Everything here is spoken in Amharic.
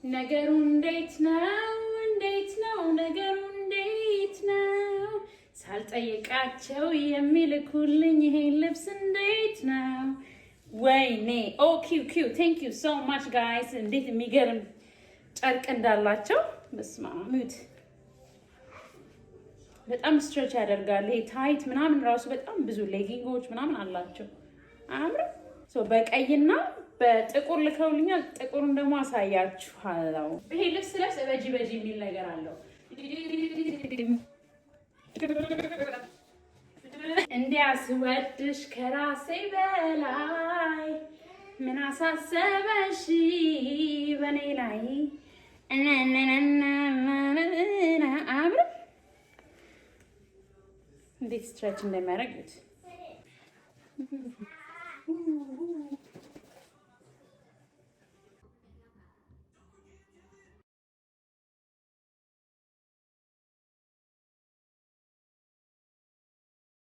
ነገሩ እንዴት ነው? እንዴት ነው ነገሩ? እንዴት ነው ሳልጠይቃቸው የሚልኩልኝ ይሄን ልብስ እንዴት ነው? ወይኔ ኦ ኪው ቴንክ ዩ ሶ ማች ጋይስ። እንዴት የሚገርም ጨርቅ እንዳላቸው በስመ አብ ሙት። በጣም ስትሬች ያደርጋል። ይሄ ታይት ምናምን ራሱ በጣም ብዙ ሌጊንጎች ምናምን አላቸው። አያምርም? በቀይና በጥቁር ልከውልኛል። ጥቁሩን ደግሞ አሳያችኋለሁ። ይሄ ልብስ ለብስ በጂ የሚል ነገር አለው። እንዲያስወድሽ ከራሴ በላይ ምን አሳሰበሽ በኔ ላይ አያምርም? እንዴት ስትሬች እንደሚያደርጉት